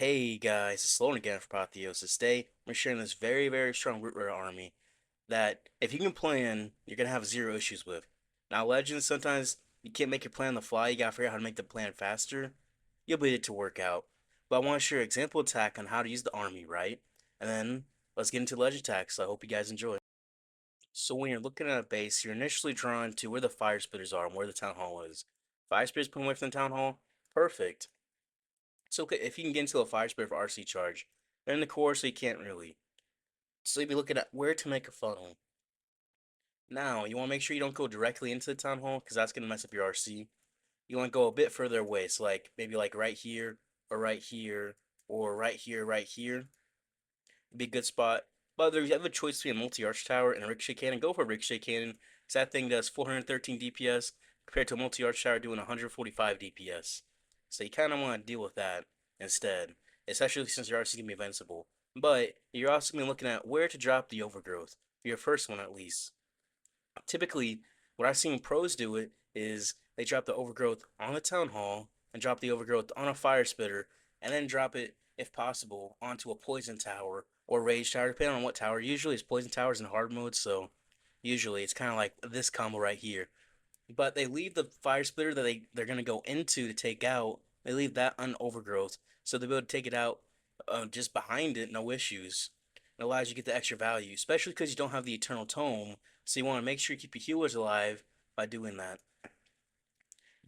Hey guys, it's Sloan again for Apotheosis. Today, we're sharing this very strong root rare army that if you can plan, you're gonna have zero issues with. Now, Legends, sometimes you can't make your plan on the fly, you gotta figure out how to make the plan faster. You'll be able to work out. But I want to share an example attack on how to use the army, right? And then let's get into Legend attacks. So I hope you guys enjoy. So when you're looking at a base, you're initially drawn to where the fire spitters are and where the town hall is. Fire spitters put away from the town hall, perfect. So okay, if you can get into a fire spirit for RC charge, they're in the core, so you can't really. So you'll be looking at where to make a funnel. Now, you want to make sure you don't go directly into the town hall, because that's going to mess up your RC. You want to go a bit further away, so like maybe like right here, or right here, or right here, right here. It'd be a good spot. But if you have a choice between a multi-arch tower and a ricochet cannon, go for a ricochet cannon, because that thing does 413 DPS, compared to a multi-arch tower doing 145 DPS. So you kind of want to deal with that instead, especially since your RC can be invincible. But you're also going to be looking at where to drop the overgrowth, for your first one at least. Typically, what I've seen pros do it is they drop the overgrowth on the town hall and drop the overgrowth on a fire spitter, and then drop it, if possible, onto a poison tower or rage tower, depending on what tower. Usually it's poison towers in hard mode, so usually it's kind of like this combo right here. But they leave the fire splitter that they're gonna go into to take out. They leave that on overgrowth, so they'll be able to take it out just behind it, no issues. It allows you to get the extra value, especially because you don't have the eternal tome. So you want to make sure you keep your healers alive by doing that.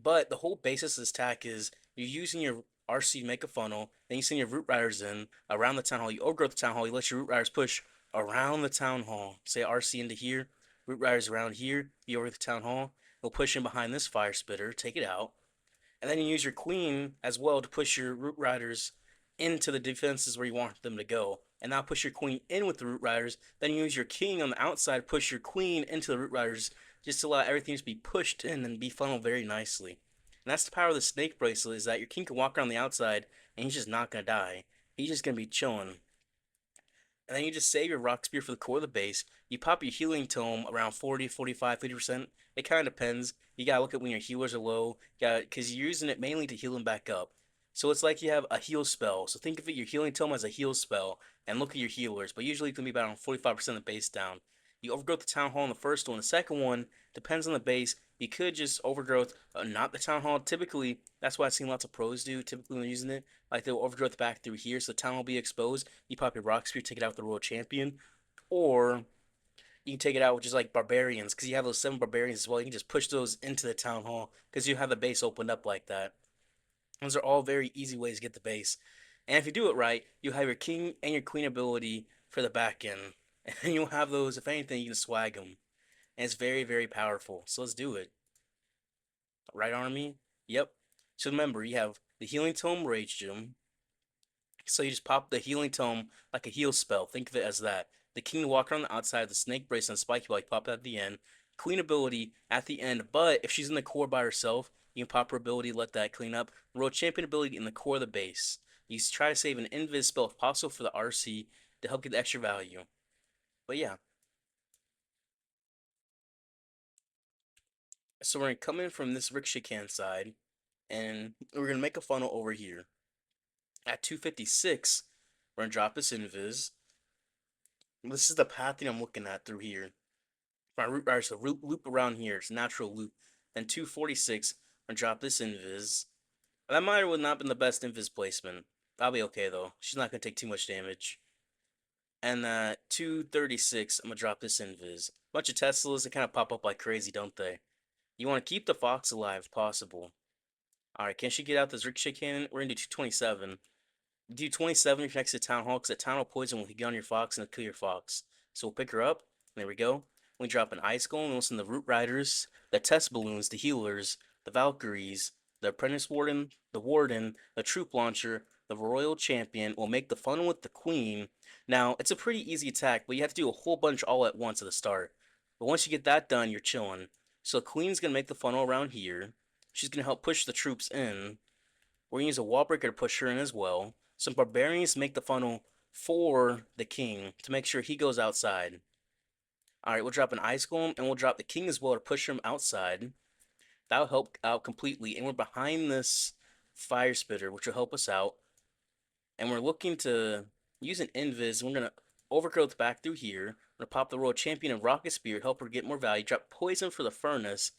But the whole basis of this attack is you're using your RC to make a funnel, then you send your root riders in around the town hall. You overgrowth the town hall. You let your root riders push around the town hall. Say RC into here, root riders around here. You over the town hall. They'll push in behind this fire spitter, take it out, and then you use your queen as well to push your root riders into the defenses where you want them to go. And now push your queen in with the root riders. Then you use your king on the outside, push your queen into the root riders, just to allow everything to be pushed in and be funneled very nicely. And that's the power of the snake bracelet, is that your king can walk around the outside and he's just not gonna die. He's just gonna be chilling. And then you just save your rock spear for the core of the base. You pop your healing tome around 40, 45, 50%. It kind of depends. You gotta look at when your healers are low, because you're using it mainly to heal them back up. So it's like you have a heal spell. So think of it, your healing tome as a heal spell, and look at your healers. But usually it can be about 45% of the base down. You overgrowth the town hall in the first one. The second one depends on the base. You could just overgrowth, not the town hall. Typically, that's what I've seen lots of pros do. Typically, when they're using it, like they'll overgrowth back through here, so the town will be exposed. You pop your rock spear, take it out with the royal champion, or you can take it out with just like barbarians, because you have those 7 barbarians as well. You can just push those into the town hall because you have the base opened up like that. Those are all very easy ways to get the base. And if you do it right, you have your king and your queen ability for the back end. And you'll have those, if anything, you can swag them. And it's very powerful. So let's do it. Right army? Yep. So remember, you have the healing tome rage gem. So you just pop the healing tome like a heal spell. Think of it as that. The king to walk around the outside, the snake bracelet and spiky ball, you pop that at the end. Queen ability at the end, but if she's in the core by herself, you can pop her ability, let that clean up. Royal champion ability in the core of the base. You try to save an invis spell if possible for the RC to help get the extra value. But yeah, so we're gonna come in from this ricochet can side, and we're gonna make a funnel over here. At 256, we're gonna drop this invis. This is the pathing I'm looking at through here. My root bar is a loop around here. It's a natural loop. Then 246, I'm gonna drop this invis. That might have not been the best invis placement. I'll be okay though. She's not gonna take too much damage. And 236, I'm gonna drop this invis. Bunch of Teslas, they kind of pop up like crazy, don't they? You want to keep the Fox alive if possible. Alright, can she get out this ricochet cannon? We're gonna do 227. Do 27 if you're next to Town Hall, because that Town Hall poison will get on your Fox and it'll kill your Fox. So we'll pick her up. There we go. We drop an Ice Golem, and we'll send the Root Riders, the Test Balloons, the Healers, the Valkyries, the Apprentice Warden, the Warden, the Troop Launcher, the Royal Champion. We'll make the funnel with the Queen. Now, it's a pretty easy attack, but you have to do a whole bunch all at once at the start. But once you get that done, you're chilling. So Queen's going to make the funnel around here. She's going to help push the troops in. We're going to use a wall breaker to push her in as well. Some barbarians make the funnel for the king to make sure he goes outside. Alright, we'll drop an ice golem and we'll drop the king as well to push him outside. That'll help out completely. And we're behind this fire spitter, which will help us out. and we're looking to use an invis. We're gonna overgrowth back through here. We're gonna pop the Royal Champion and Rocket Spear, help her get more value. Drop Poison for the Furnace.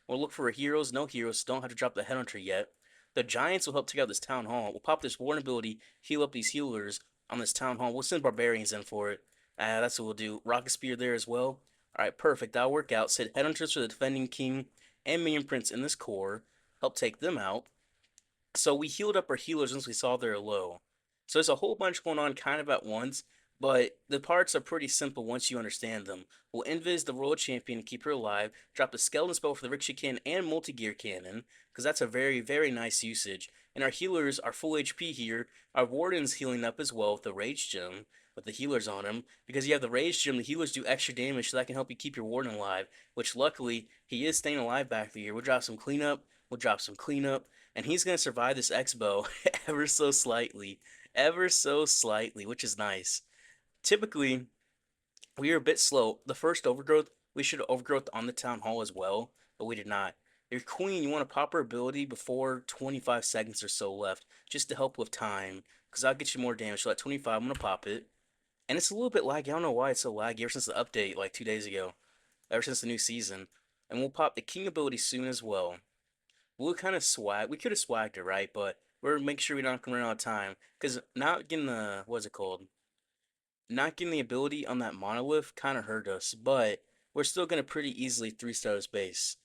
We'll look for heroes. No heroes. Don't have to drop the Headhunter yet. The Giants will help take out this Town Hall. We'll pop this Warden ability, heal up these healers on this Town Hall. We'll send Barbarians in for it. That's what we'll do. Rocket Spear there as well. Alright, perfect. That'll work out. Set Headhunters for the Defending King and Minion Prince in this core. Help take them out. So we healed up our healers once we saw they're low. So there's a whole bunch going on kind of at once, but the parts are pretty simple once you understand them. We'll invis the Royal Champion and keep her alive, drop the Skeleton Spell for the Ricochet Cannon and Multi-Gear Cannon, because that's a very, very nice usage. And our healers are full HP here. Our Warden's healing up as well with the Rage Gem, with the healers on him. Because you have the Rage Gem, the healers do extra damage, so that can help you keep your Warden alive, which luckily, he is staying alive back there. We'll drop some cleanup, and he's going to survive this X-Bow ever so slightly. Ever so slightly, which is nice. Typically, we are a bit slow. The first overgrowth, we should have overgrowth on the Town Hall as well, but we did not. Your Queen, you want to pop her ability before 25 seconds or so left, just to help with time, because that'll get you more damage. So at 25, I'm going to pop it. And it's a little bit laggy. I don't know why it's so laggy ever since the update, like 2 days ago. Ever since the new season. And we'll pop the King ability soon as well. We'll kind of swag. We could have swagged it, right? But we're make sure we don't run out of time. Because not getting the, what's it called? Not getting the ability on that monolith kind of hurt us. But we're still going to pretty easily 3-star this base.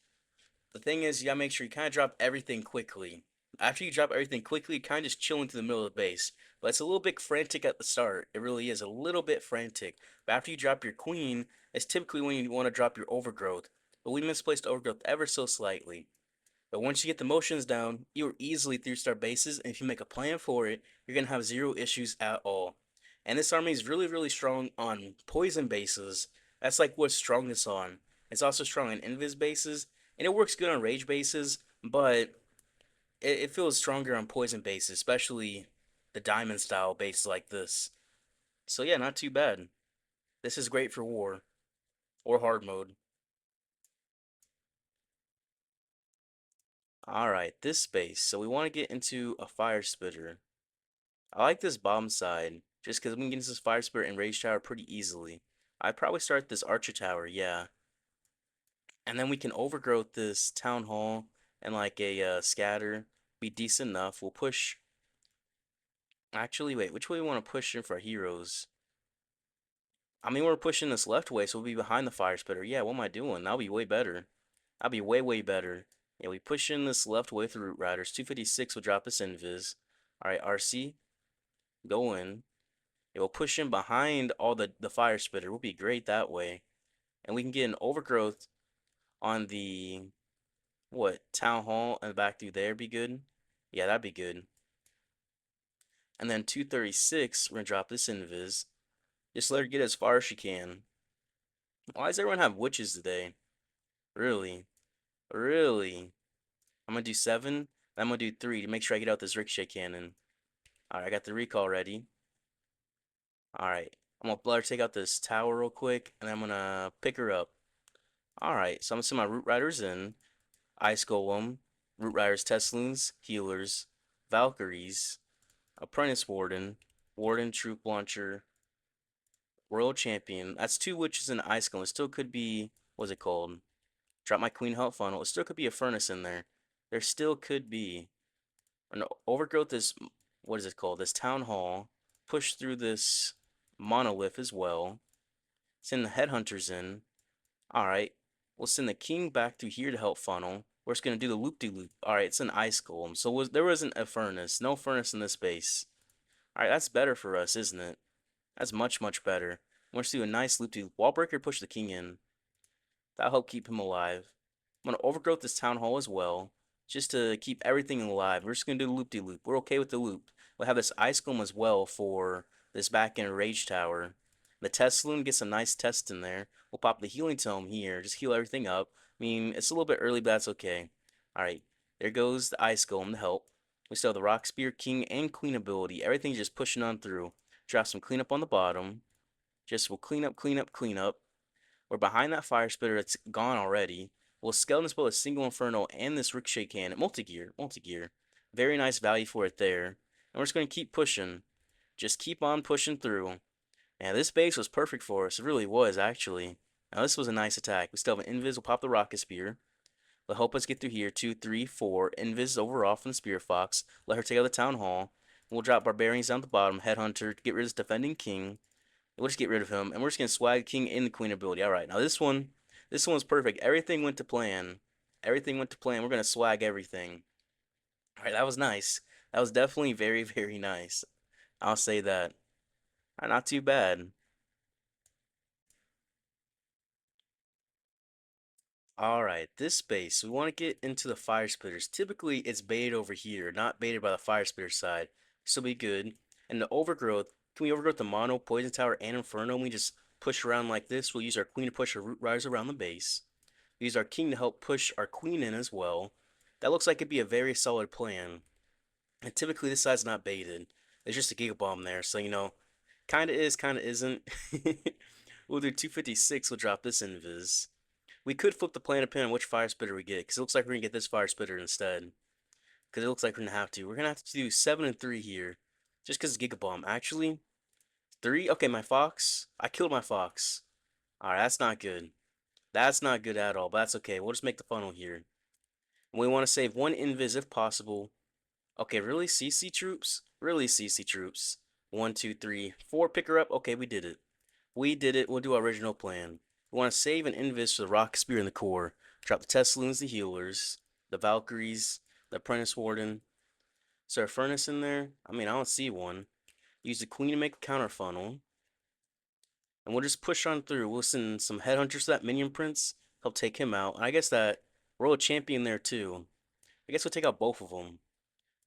The thing is, you gotta make sure you kind of drop everything quickly. After you drop everything quickly, you kind of just chill into the middle of the base. But it's a little bit frantic at the start. It really is a little bit frantic. But after you drop your queen, it's typically when you want to drop your overgrowth. But we misplaced overgrowth ever so slightly. But once you get the motions down, you're easily 3-star bases, and if you make a plan for it, you're going to have zero issues at all. And this army is really, really strong on poison bases. That's like what's strongest on. It's also strong on invis bases, and it works good on rage bases, but it feels stronger on poison bases, especially the diamond style bases like this. So yeah, not too bad. This is great for war or hard mode. Alright, this space. So we want to get into a fire spitter. I like this bomb side, just because we can get into this fire spirit and rage tower pretty easily. I'd probably start this archer tower, yeah. And then we can overgrowth this town hall and like a scatter. Be decent enough. We'll push. Actually, wait, which way we want to push in for our heroes? I mean, we're pushing this left way, so we'll be behind the fire spitter. Yeah, what am I doing? That'll be way better. That'll be way, way better. Yeah, we push in this left way through Root Riders. 256 will drop us invis. Alright, RC. Go in. It will push in behind all the fire spitter. We'll be great that way. And we can get an overgrowth on the what town hall and back through there be good. Yeah, that'd be good. And then 236, we're gonna drop this invis. Just let her get as far as she can. Why does everyone have witches today? Really? Really? I'm gonna do 7. I'm gonna do 3 to make sure I get out this ricochet cannon. Alright, I got the recall ready. Alright. I'm gonna let her take out this tower real quick, and I'm gonna pick her up. Alright, so I'm gonna send my Root Riders in. Ice Golem, Root Riders, Tesloons, Healers, Valkyries, Apprentice Warden, Warden, Troop Launcher, Royal Champion. That's 2 witches and an Ice Golem. It still could be, what's it called? Drop my Queen Health Funnel. It still could be a Furnace in there. There still could be. An overgrowth is, what is it called? This Town Hall. Push through this Monolith as well. Send the Headhunters in. Alright. We'll send the King back through here to help funnel. We're just going to do the loop-de-loop. Alright, it's an Ice Golem. So there wasn't a Furnace. No Furnace in this base. Alright, that's better for us, isn't it? That's much, much better. We're just do a nice loop-de-loop. Wall Breaker, push the King in. That'll help keep him alive. I'm going to overgrowth this Town Hall as well, just to keep everything alive. We're just going to do the loop-de-loop. We're okay with the loop. We'll have this Ice Golem as well for this back-end Rage Tower. The Tesloon gets a nice test in there. We'll pop the Healing Tome here. Just heal everything up. I mean, it's a little bit early, but that's okay. Alright, there goes the Ice Golem to help. We still have the Rock Spear, King, and Queen ability. Everything's just pushing on through. Drop some cleanup on the bottom. Just we'll clean up, clean up, clean up. We're behind that fire spitter that's gone already. We'll skeleton spell a single inferno and this ricochet cannon. Multi-gear, multi-gear. Very nice value for it there. And we're just going to keep pushing. Just keep on pushing through. And this base was perfect for us. It really was, actually. Now, this was a nice attack. We still have an Invis. We'll pop the Rocket Spear. Will help us get through here. 2, 3, 4. Invis over off from the Spear Fox. Let her take out the Town Hall. We'll drop Barbarians down the bottom. Headhunter. Get rid of this Defending King. We'll just get rid of him. And we're just going to swag King and the Queen ability. Alright, now this one's perfect. Everything went to plan. Everything went to plan. We're going to swag everything. Alright, that was nice. That was definitely very, very nice. I'll say that. Not too bad. Alright, this space, we want to get into the fire splitters. Typically, it's baited over here, not baited by the fire splitter side. This will be good. And the overgrowth, can we overgrowth the mono, poison tower, and inferno? And we just push around like this. We'll use our queen to push our root riders around the base. We use our king to help push our queen in as well. That looks like it'd be a very solid plan. And typically, this side's not baited. There's just a giga bomb there, so you know, kinda is, kinda isn't. We'll do 256. We'll drop this invis. We could flip the plan depending on which fire spitter we get, because it looks like we're going to get this fire spitter instead. Because it looks like we're going to have to. We're going to have to do 7 and 3 here. Just because Giga Bomb. Actually, 3? Okay, my fox. I killed my fox. Alright, that's not good. That's not good at all, but that's okay. We'll just make the funnel here. And we want to save 1 invis if possible. Okay, really? CC troops? Really CC troops. 1, 2, 3, 4. Pick her up. Okay, we did it. We did it. We'll do our original plan. We want to save an invis for the Rocket Spear in the core. Drop the Tesloons, the healers, the Valkyries, the Apprentice Warden. Is there a furnace in there? I mean, I don't see one. Use the Queen to make a counter funnel. And we'll just push on through. We'll send some headhunters to that Minion Prince. Help take him out. And I guess that Royal Champion there too. I guess we'll take out both of them.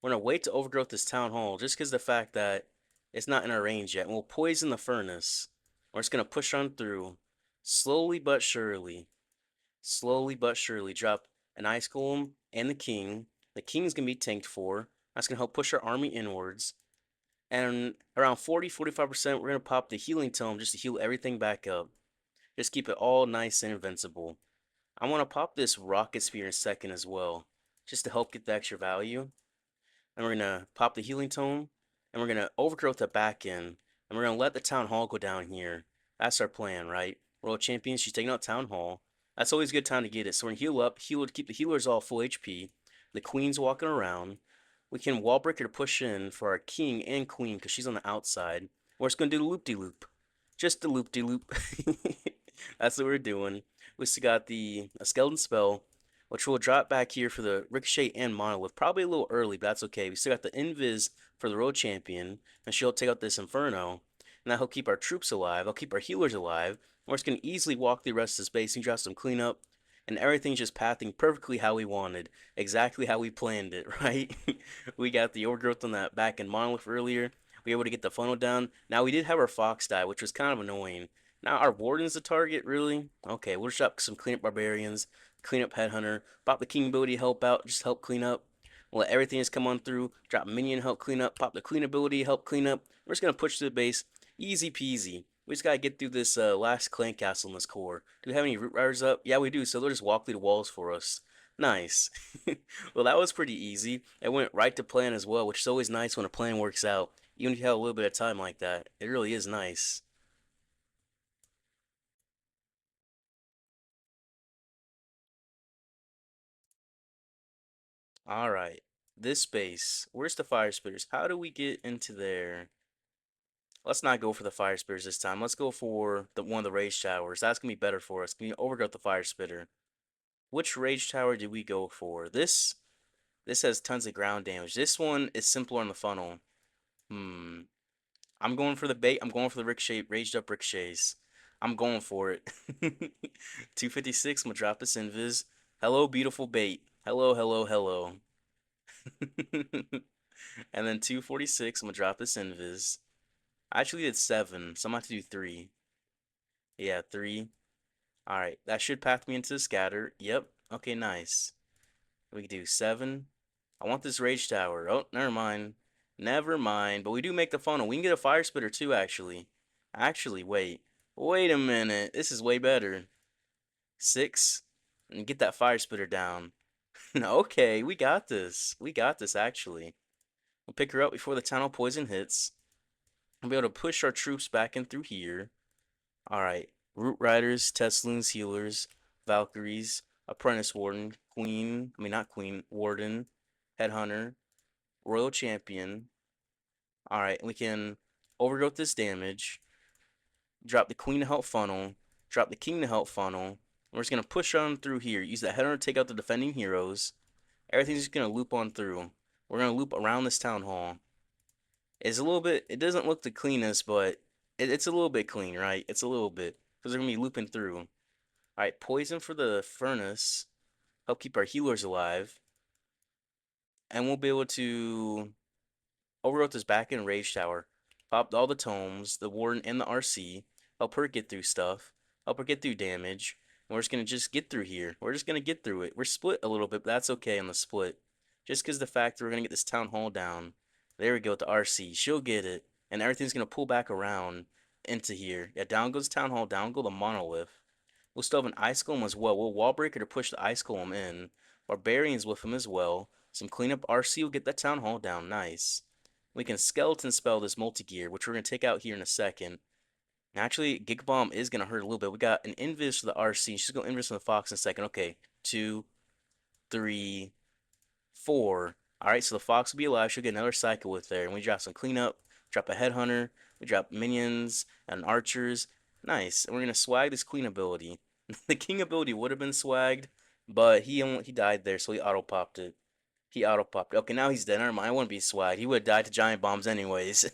We're going to wait to overgrowth this Town Hall just because of the fact that it's not in our range yet. And we'll poison the furnace. We're just going to push on through. Slowly but surely. Slowly but surely. Drop an Ice Golem and the King. The King's going to be tanked for. That's going to help push our army inwards. And around 40-45%, we're going to pop the Healing Tome just to heal everything back up. Just keep it all nice and invincible. I want to pop this Rocket Spear in a second as well. Just to help get the extra value. And we're going to pop the Healing Tome. And we're going to overgrowth the back end. And we're going to let the Town Hall go down here. That's our plan, right? World Champion, she's taking out Town Hall. That's always a good time to get it. So we're going to heal up. Heal to keep the healers all full HP. The Queen's walking around. We can wall breaker to push in for our King and Queen because she's on the outside. We're just going to do the loop-de-loop. Just the loop-de-loop. That's what we're doing. We still got the Skeleton Spell, which will drop back here for the Ricochet and Monolith. Probably a little early, but that's okay. We still got the Invis for the Road Champion, and she'll take out this Inferno. And that'll keep our troops alive. I'll keep our healers alive. We're just going to easily walk through the rest of the base and drop some cleanup. And everything's just pathing perfectly how we wanted. Exactly how we planned it, right? We got the overgrowth on that back in Monolith earlier. We were able to get the funnel down. Now, we did have our Fox die, which was kind of annoying. Now, our Warden's the target, really? Okay, we'll just drop some cleanup Barbarians, cleanup Headhunter, pop the King ability to help out, just help clean up. We'll let everything just come on through. Drop Minion, help clean up. Pop the Queen ability, help clean up. We're just going to push to the base. Easy peasy. We just gotta get through this last clan castle in this core. Do we have any root riders up? Yeah, we do. So they'll just walk through the walls for us. Nice. Well, that was pretty easy. It went right to plan as well, which is always nice when a plan works out. Even if you have a little bit of time like that. It really is nice. Alright. This space. Where's the fire spitters? How do we get into there? Let's not go for the fire spitters this time. Let's go for the one of the rage towers. That's gonna be better for us. Can we overgrowth the fire spitter? Which rage tower did we go for? This has tons of ground damage. This one is simpler on the funnel. Hmm. I'm going for the bait. I'm going for the ricochet, raged up ricochets. I'm going for it. 256. I'm gonna drop this invis. Hello, beautiful bait. Hello, hello, hello. And then 246. I'm gonna drop this invis. I actually did 7, so I'm gonna have to do 3. Yeah, 3. Alright, that should path me into the scatter. Yep. Okay, nice. We can do 7. I want this rage tower. Oh, never mind. Never mind. But we do make the funnel. We can get a fire spitter too, actually. Actually, wait. Wait a minute. This is way better. 6. And get that fire spitter down. Okay, we got this. We got this, actually. We'll pick her up before the tunnel poison hits. We'll be able to push our troops back in through here. All right. Root Riders, Tesloons, Healers, Valkyries, Apprentice Warden, Queen, I mean not Queen, Warden, Headhunter, Royal Champion. All right, we can overgrowth this damage, drop the Queen to help funnel, drop the King to help funnel. We're just gonna push on through here. Use the Headhunter to take out the defending heroes. Everything's just gonna loop on through. We're gonna loop around this town hall. It's a little bit. It doesn't look the cleanest, but it's a little bit clean, right? It's a little bit because they're gonna be looping through. All right, poison for the furnace. Help keep our healers alive, and we'll be able to overwrote this back in Rage Tower. Popped all the tomes, the Warden and the RC. Help her get through stuff. Help her get through damage. And we're just get through here. We're just gonna get through it. We're split a little bit, but that's okay on the split. Just because the fact that we're gonna get this town hall down. There we go with the RC. She'll get it. And everything's gonna pull back around into here. Yeah, down goes town hall, down go the monolith. We'll still have an ice golem as well. We'll wall breaker to push the ice golem in. Barbarians with him as well. Some cleanup. RC will get that town hall down. Nice. We can skeleton spell this multi-gear, which we're going to take out here in a second. Actually, Giga Bomb is going to hurt a little bit. We got an invis for the RC. She's going to invis from the Fox in a second. Okay, 2, 3, 4. Alright, so the Fox will be alive. She'll get another cycle with there. And we drop some cleanup, drop a Headhunter, we drop minions and archers. Nice. And we're going to swag this Queen ability. The King ability would have been swagged, but he died there, so he auto-popped it. He auto-popped. Okay, now he's dead. Never mind. I wouldn't be swagged. He would have died to giant bombs anyways.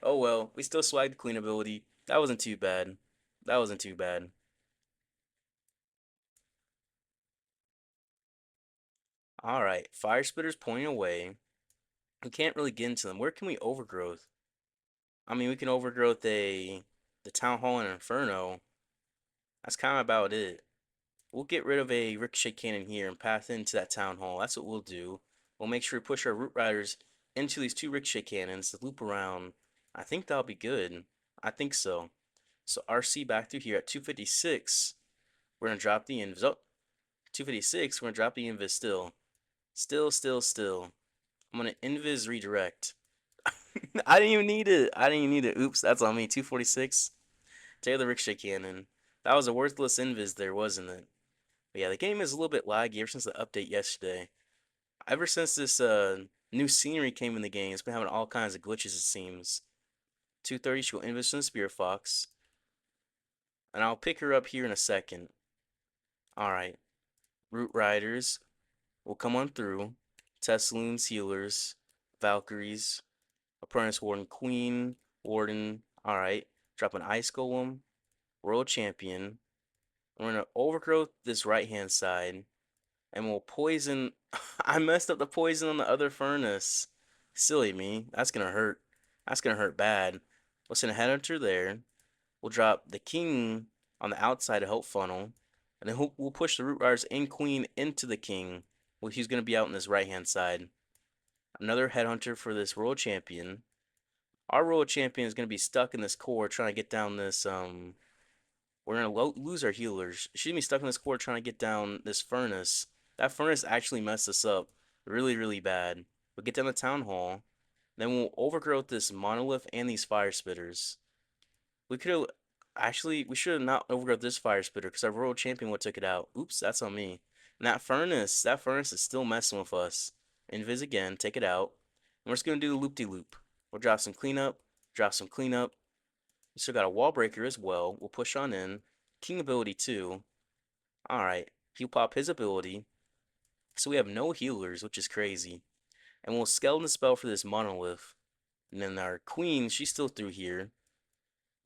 Oh well. We still swagged the Queen ability. That wasn't too bad. That wasn't too bad. Alright. Fire Spitters pointing away. We can't really get into them. Where can we overgrowth? I mean, we can overgrowth the Town Hall and Inferno. That's kind of about it. We'll get rid of a Ricochet Cannon here and path into that Town Hall. That's what we'll do. We'll make sure we push our Root Riders into these two Ricochet Cannons to loop around. I think that'll be good. I think so. So RC back through here at 256. We're going to drop the invis. Oh, 256. We're going to drop the invis still. Still. I'm going to invis redirect. I didn't even need it. I didn't even need it. Oops, that's on me. 246. Take the Ricochet Cannon. That was a worthless invis there, wasn't it? But yeah, the game is a little bit laggy ever since the update yesterday. Ever since this new scenery came in the game, it's been having all kinds of glitches, it seems. 230, she'll invis in the Spear Fox. And I'll pick her up here in a second. Alright. Root Riders will come on through. Tesloons, Healers, Valkyries, Apprentice Warden, Queen, Warden. Alright. Drop an Ice Golem, Royal Champion. We're going to overgrowth this right-hand side. And we'll poison. I messed up the poison on the other furnace. Silly me. That's going to hurt. That's going to hurt bad. We'll send a Headhunter there. We'll drop the King on the outside to help funnel. And then we'll push the Root Riders and Queen into the King. Well, he's going to be out on this right-hand side. Another Headhunter for this Royal Champion. Our Royal Champion is going to be stuck in this core trying to get down this, we're going to lose our healers. She's going to be stuck in this core trying to get down this furnace. That furnace actually messed us up really bad. We'll get down the Town Hall. Then we'll overgrowth this Monolith and these Fire Spitters. We could have... Actually, we should have not overgrowth this Fire Spitter because our Royal Champion would have took it out. Oops, that's on me. And that furnace is still messing with us. Invis again, take it out. And we're just going to do the loop-de-loop. We'll drop some cleanup, drop some cleanup. We still got a wall breaker as well. We'll push on in. King ability too. Alright, he'll pop his ability. So we have no healers, which is crazy. And we'll skeleton spell for this monolith. And then our queen, she's still through here.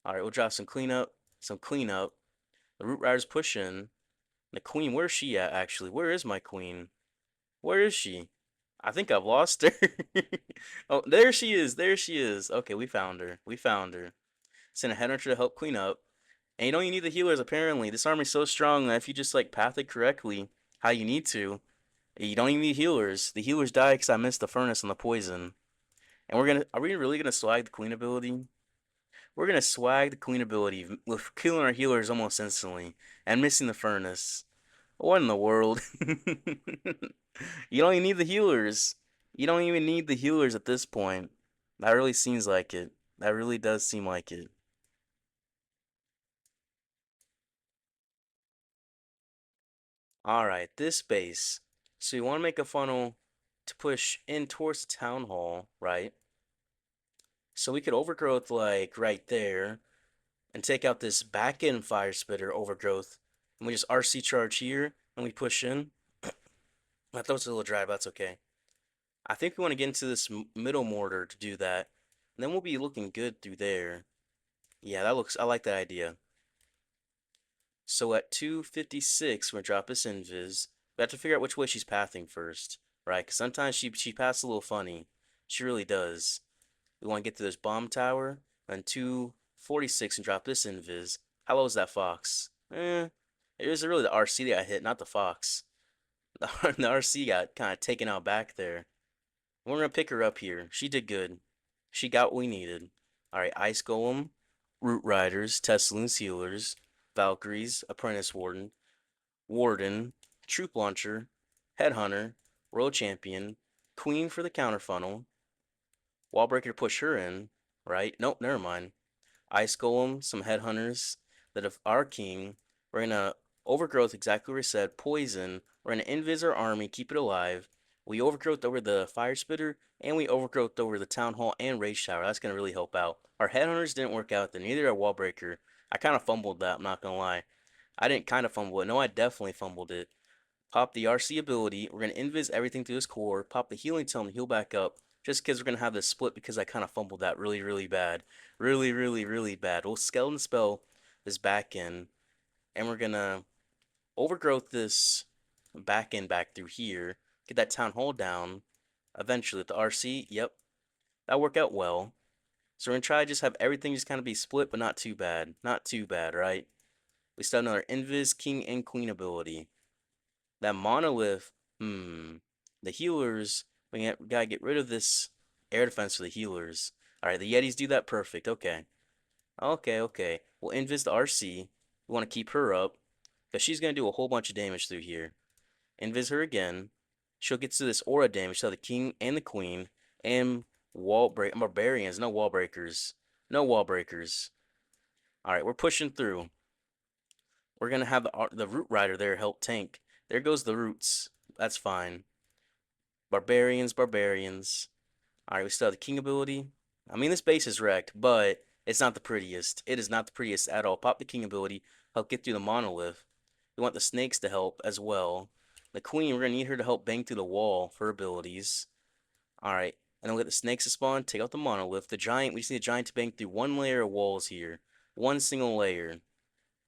Alright, we'll drop some cleanup. The Root Riders push in. The queen, where's she at actually? Where is my queen? Where is she? I think I've lost her. Oh, there she is. Okay, we found her. Send a Headhunter to help clean up. And you don't even need the healers, apparently. This army's so strong that if you just, like, path it correctly, how you need to, you don't even need healers. The healers die because I missed the furnace and the poison. And are we really gonna swag the queen ability? We're gonna swag the queen ability with killing our healers almost instantly and missing the furnace. What in the world? You don't even need the healers. You don't even need the healers at this point. That really seems like it. That really does seem like it. All right, this base. So you want to make a funnel to push in towards the town hall, right? So we could overgrowth like right there and take out this back end fire spitter overgrowth. And we just RC charge here and we push in. I thought it was a little dry, but that's okay. I think we want to get into this middle mortar to do that. And then we'll be looking good through there. Yeah, I like that idea. So at 256, we're gonna drop this invis. We have to figure out which way she's pathing first, right? Because sometimes she passes a little funny. She really does. We want to get to this bomb tower, and 246 and drop this invis. How low is that fox? It was really the RC that got hit, not the fox. The RC got kind of taken out back there. We're gonna pick her up here. She did good. She got what we needed. Alright, Ice Golem, Root Riders, Teslins Healers, Valkyries, Apprentice Warden, Troop Launcher, Headhunter, World Champion, Queen for the counter funnel, Wallbreaker to push her in, right? Nope, never mind. Ice Golem, some Headhunters that of our king. We're gonna overgrowth exactly what we said. Poison. We're gonna invis our army, keep it alive. We overgrowth over the fire spitter, and we overgrowth over the town hall and rage tower. That's gonna really help out. Our headhunters didn't work out. Then neither our wallbreaker. I kind of fumbled that. I'm not gonna lie. I didn't kind of fumble it. No, I definitely fumbled it. Pop the RC ability. We're gonna invis everything through his core. Pop the healing tome to heal back up. Just because we're gonna have this split because I kind of fumbled that really, really bad. Really, really, really bad. We'll skeleton spell this back in, and we're gonna overgrowth this back end back through here. Get that town hall down. Eventually, with the RC, yep, that worked out well. So we're gonna try to just have everything just kind of be split, but not too bad. Not too bad, right? We still have another invis, king, and queen ability. That monolith, the healers, gotta get rid of this air defense for the healers. Alright, the Yetis do that perfect. Okay. Okay, okay. We'll invis the RC. We want to keep her up, because she's gonna do a whole bunch of damage through here. Invis her again. She'll get to this aura damage to the king and the queen, and wall break barbarians, no wall breakers. No wall breakers. Alright, we're pushing through. We're gonna have the root rider there help tank. There goes the roots. That's fine. Barbarians, barbarians. Alright, we still have the king ability. I mean, this base is wrecked, but it's not the prettiest. It is not the prettiest at all. Pop the king ability, help get through the monolith. We want the snakes to help as well. The queen, we're going to need her to help bang through the wall for abilities. Alright, and then we'll get the snakes to spawn, take out the monolith. The giant, we just need the giant to bang through one layer of walls here. One single layer.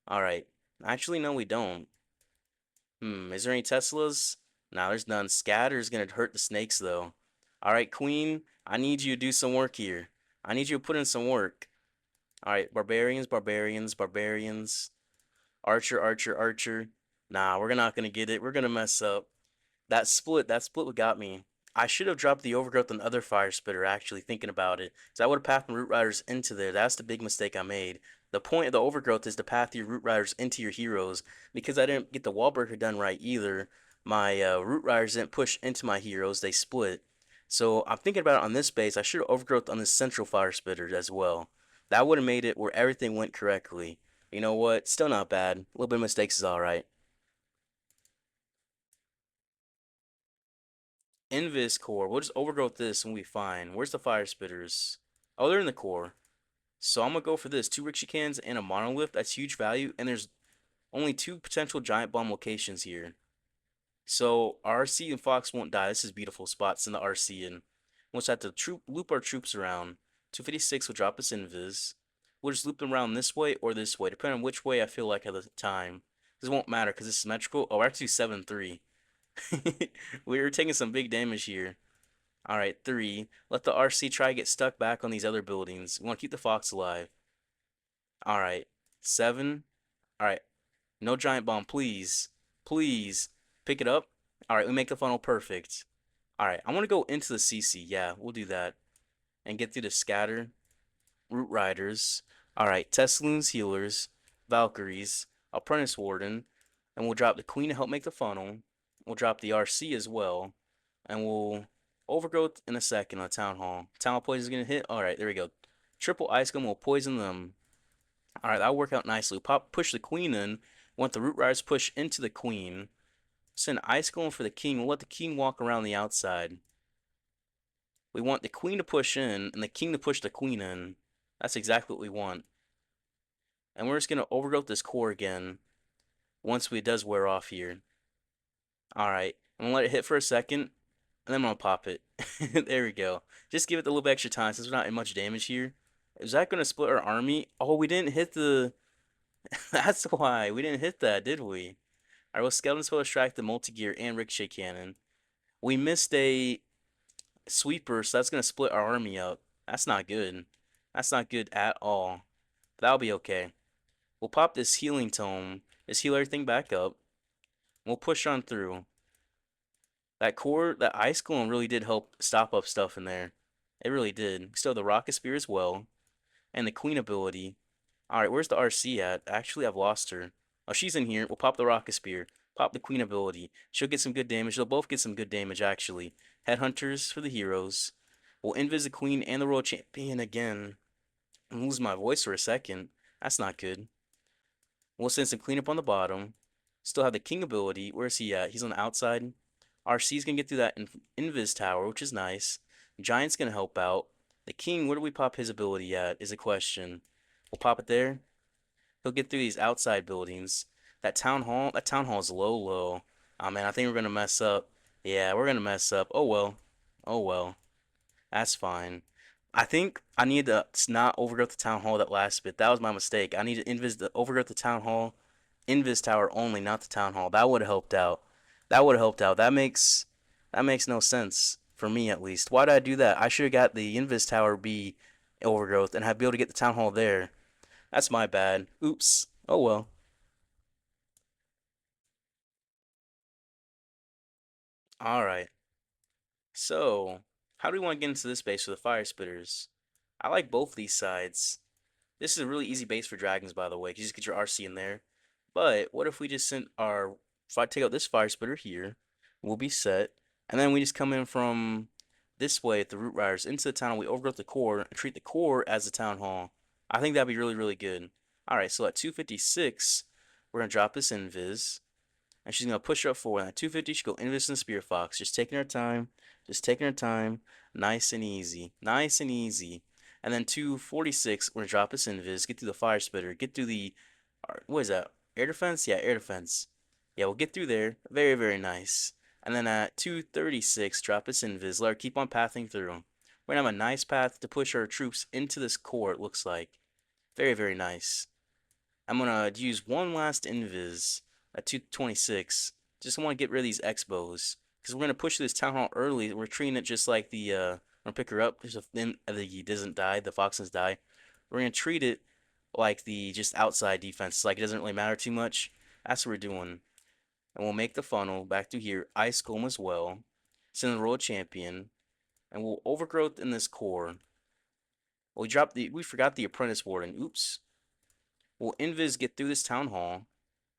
Alright. Actually, no, we don't. Is there any Teslas? Nah, there's none. Scatter's gonna hurt the snakes though. Alright, Queen, I need you to do some work here. I need you to put in some work. Alright, barbarians, barbarians, barbarians. Archer, archer, archer. Nah, we're not gonna get it. We're gonna mess up. That split what got me. I should have dropped the overgrowth on the other fire spitter, actually, thinking about it. So I would have pathed my root riders into there. That's the big mistake I made. The point of the overgrowth is to path your root riders into your heroes. Because I didn't get the wall breaker done right either, my root riders didn't push into my heroes, they split. So I'm thinking about it on this base. I should have overgrowth on this central fire spitter as well. That would have made it where everything went correctly. You know what? Still not bad. A little bit of mistakes is alright. Invis core. We'll just overgrowth this and we'll be fine. Where's the fire spitters? Oh, they're in the core. So I'm gonna go for this. Two Rickshaw cans and a monolith. That's huge value. And there's only two potential giant bomb locations here. So RC and Fox won't die. This is beautiful spots in the RC, and we'll just have to loop our troops around. 256 will drop us invis. We'll just loop them around this way or this way, depending on which way I feel like at the time. This won't matter because it's symmetrical. Oh, we're actually 7-3. We're taking some big damage here. Alright, 3. Let the RC try to get stuck back on these other buildings. We want to keep the Fox alive. Alright, 7. Alright, no giant bomb, please. Please. Pick it up. Alright, we make the funnel perfect. Alright, I want to go into the CC. Yeah, we'll do that. And get through the scatter. Root Riders. Alright, Teslins, Healers. Valkyries. Apprentice Warden. And we'll drop the Queen to help make the funnel. We'll drop the RC as well. And we'll overgrowth in a second on Town Hall. Town Hall poison is going to hit. Alright, there we go. Triple Ice Golem will poison them. All right, that'll work out nicely. Push the queen in. Want the Root Riders push into the queen. Send Ice Golem for the king. We'll let the king walk around the outside. We want the queen to push in and the king to push the queen in. That's exactly what we want. And we're just going to overgrowth this core again once it does wear off here. Alright, I'm going to let it hit for a second, and then I'm going to pop it. There we go. Just give it a little bit extra time since we're not in much damage here. Is that going to split our army? Oh, we didn't hit the... That's why. We didn't hit that, did we? Alright, well, Skeleton Spell Extract the Multi-Gear and Ricochet Cannon. We missed a sweeper, so that's going to split our army up. That's not good. That's not good at all. But that'll be okay. We'll pop this healing tome. Just heal everything back up. We'll push on through. That core, that ice golem really did help stop up stuff in there. It really did. We still have the rocket spear as well. And the queen ability. Alright, where's the RC at? Actually, I've lost her. Oh, she's in here. We'll pop the rocket spear. Pop the queen ability. She'll get some good damage. They'll both get some good damage, actually. Headhunters for the heroes. We'll invis the queen and the world champion again. I'm losing my voice for a second. That's not good. We'll send some cleanup on the bottom. Still have the king ability. Where's he at? He's on the outside. RC's gonna get through that invis tower, which is nice. Giant's gonna help out. The king, where do we pop his ability at? Is a question. We'll pop it there. He'll get through these outside buildings. That town hall is low. Oh man, I think we're gonna mess up. Yeah, we're gonna mess up. Oh well. Oh well. That's fine. I think I need to not overgrowth the town hall that last bit. That was my mistake. I need to overgrowth the town hall, invis tower only, not the town hall. That would have helped out. That would have helped out. That makes no sense for me at least. Why did I do that? I should have got the invis tower be overgrowth and have be able to get the town hall there. That's my bad. Oops. Oh well. All right. So, how do we want to get into this base for the fire spitters? I like both these sides. This is a really easy base for dragons, by the way. You just get your RC in there. But what if we just sent our... If I take out this fire spitter here, we'll be set. And then we just come in from this way at the root riders into the town. We overgrowth the core and treat the core as the town hall. I think that'd be really, really good. Alright, so at 256, we're going to drop this invis. And she's going to push her up forward. And at 250, she go invis and spear fox. Just taking her time. Just taking her time. Nice and easy. Nice and easy. And then 246, we're going to drop this invis. Get through the fire spitter. Get through the... What is that? Air defense? Yeah, air defense. Yeah, we'll get through there. Very, very nice. And then at 236, drop this invis. Let her keep on pathing through. We're going to have a nice path to push our troops into this core, it looks like. Very, very nice. I'm going to use one last invis at 226. Just want to get rid of these X-bows. Because we're going to push this town hall early. We're treating it just like the, we're going to pick her up. There's the doesn't die, the fox doesn't die. We're going to treat it like the just outside defense. Like it doesn't really matter too much. That's what we're doing. And we'll make the funnel back through here. Ice Golem as well. Send the Royal Champion. And we'll overgrowth in this core. We forgot the Apprentice Warden. Oops. We'll invis get through this town hall.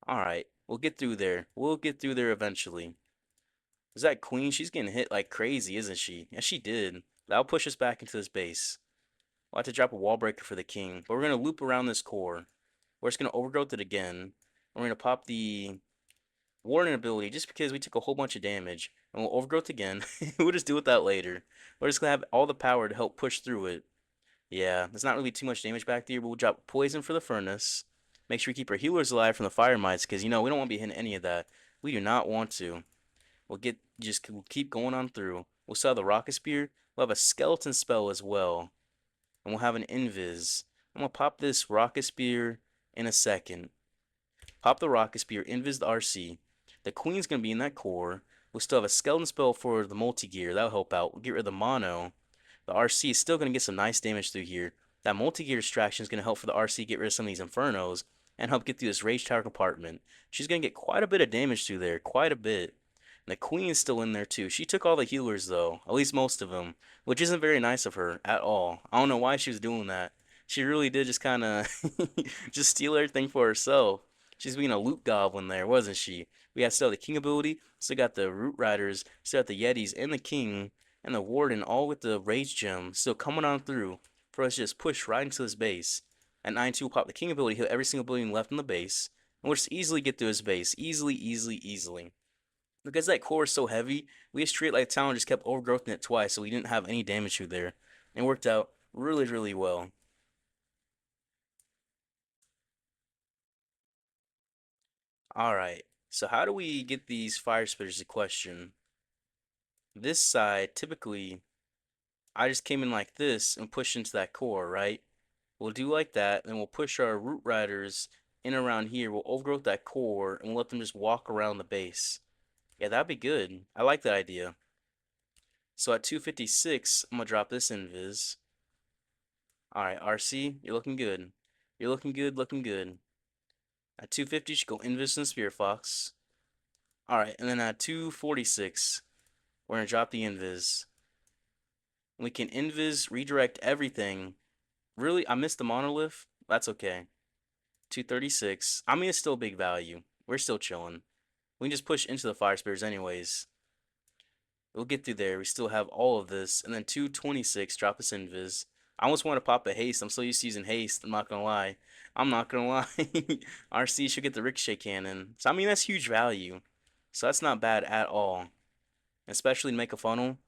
Alright, we'll get through there. We'll get through there eventually. Is that queen? She's getting hit like crazy, isn't she? Yeah, she did. That'll push us back into this base. We'll have to drop a wall breaker for the king. But we're going to loop around this core. We're just going to overgrowth it again. We're going to pop the warden ability just because we took a whole bunch of damage. And we'll overgrowth again. We'll just deal with that later. We're just going to have all the power to help push through it. Yeah, there's not really too much damage back there, but we'll drop poison for the furnace. Make sure we keep our healers alive from the fire mites, because, we don't want to be hitting any of that. We do not want to. We'll keep going on through. We'll still have the rocket spear. We'll have a skeleton spell as well. And we'll have an invis. I'm going to pop this rocket spear in a second. Pop the rocket spear, invis the RC. The queen's going to be in that core. We'll still have a skeleton spell for the multi-gear. That'll help out. We'll get rid of the mono. The RC is still going to get some nice damage through here. That multi-gear distraction is going to help for the RC get rid of some of these infernos and help get through this rage tower compartment. She's going to get quite a bit of damage through there, quite a bit. And the queen's still in there too. She took all the healers though, at least most of them, which isn't very nice of her at all. I don't know why she was doing that. She really did just kind of just steal everything for herself. She's being a loot goblin there, wasn't she? We got still the king ability, still got the root riders, still got the yetis and the king and the warden all with the rage gem still coming on through. for us to just push right into his base. At 9-2, we'll pop the king ability, heal every single building left in the base, and we'll just easily get through his base. Easily, easily, easily. Because that core is so heavy, we just treat it like town just kept overgrowthing it twice, so we didn't have any damage through there. And it worked out really, really well. Alright, so how do we get these fire spitters to question? This side, typically, I just came in like this and pushed into that core, right? We'll do like that, then we'll push our root riders in around here. We'll overgrowth that core, and we'll let them just walk around the base. Yeah, that'd be good. I like that idea. So at 256, I'm gonna drop this invis. Alright, RC, you're looking good. You're looking good, looking good. At 250, you should go invis and Spear Fox. Alright, and then at 246, we're gonna drop the invis. We can invis, redirect everything. Really, I missed the monolith. That's okay. 236. I mean, it's still big value. We're still chilling. We can just push into the fire spears anyways. We'll get through there. We still have all of this. And then 226, drop us invis. I almost want to pop a haste. I'm so used to using haste. I'm not gonna lie. I'm not gonna lie. RC should get the ricochet cannon. So I mean that's huge value. So that's not bad at all. Especially to make a funnel.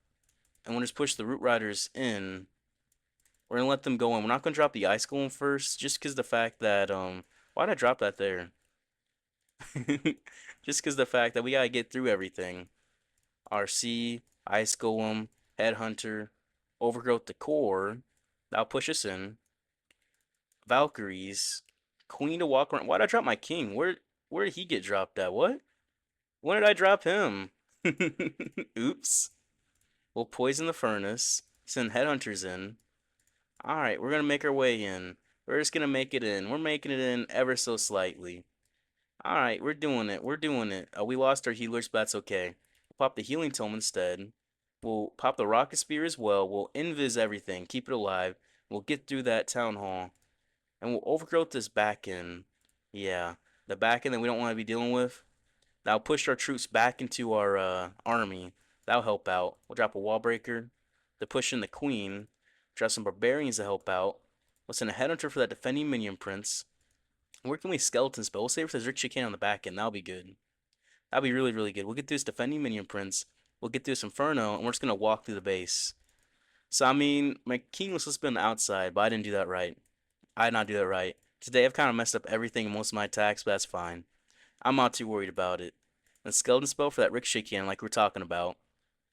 And we'll just push the root riders in. We're gonna let them go in. We're not gonna drop the ice golem first, just because the fact that why'd I drop that there? Just because the fact that we gotta get through everything. RC, Ice Golem, Headhunter, Overgrowth the Core. That'll push us in. Valkyries, Queen to walk around. Why'd I drop my king? Where did he get dropped at? What? When did I drop him? Oops. We'll poison the furnace. Send Headhunters in. Alright, we're gonna make our way in. We're just gonna make it in. We're making it in ever so slightly. Alright, we're doing it. We're doing it. We lost our healers, but that's okay. We'll pop the healing tome instead. We'll pop the rocket spear as well. We'll invis everything. Keep it alive. We'll get through that town hall. And we'll overgrowth this back end. Yeah, the back end that we don't want to be dealing with. That'll push our troops back into our army. That'll help out. We'll drop a wall breaker to push in the queen. Drop some barbarians to help out. We'll send a headhunter for that defending minion prince. Where can we skeleton spell? We'll save it for this ricochet cannon on the back end. That'll be good. That'll be really, really good. We'll get through this defending minion prince. We'll get through this inferno, and we're just gonna walk through the base. So I mean, my king was supposed to be on the outside, but I didn't do that right. I did not do that right. Today I've kind of messed up everything in most of my attacks, but that's fine. I'm not too worried about it. And skeleton spell for that ricochet cannon, like we're talking about.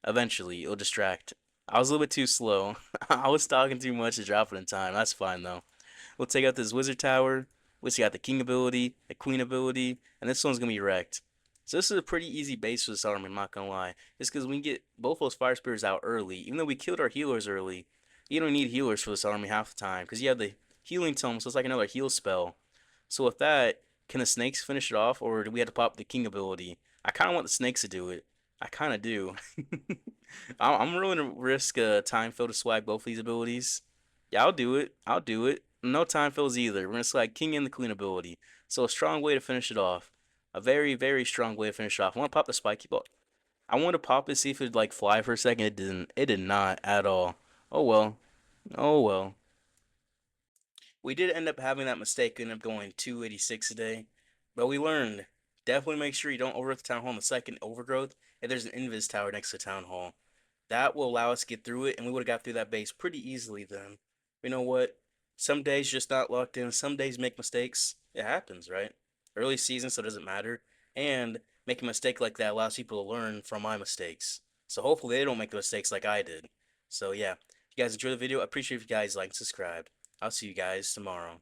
Eventually, it'll distract. I was a little bit too slow. I was talking too much to drop it in time. That's fine though. We'll take out this wizard tower. We got the king ability, the queen ability, and this one's gonna be wrecked. So this is a pretty easy base for this army, I'm not gonna lie. It's because we can get both those fire spirits out early. Even though we killed our healers early, you don't need healers for this army half the time. Because you have the healing tome, so it's like another heal spell. So with that, can the snakes finish it off, or do we have to pop the king ability? I kind of want the snakes to do it. I kind of do. I'm willing to risk a time fill to swag both these abilities. Yeah, I'll do it. I'll do it. No time fills either. We're gonna swag king and the queen ability. So a strong way to finish it off. A very, very strong way to finish it off. I want to pop the spiky ball. I want to pop it, see if it'd like fly for a second. It didn't. It did not at all. Oh well. Oh well. We did end up having that mistake, ended up going 286 a day, but we learned. Definitely make sure you don't overgrowth the town hall in the second overgrowth. If there's an invis tower next to town hall, that will allow us to get through it, and we would have got through that base pretty easily then. You know what? Some days just not locked in. Some days make mistakes. It happens, right? Early season, so it doesn't matter. And making a mistake like that allows people to learn from my mistakes. So hopefully they don't make the mistakes like I did. So yeah, if you guys enjoyed the video, I appreciate if you guys like and subscribe. I'll see you guys tomorrow.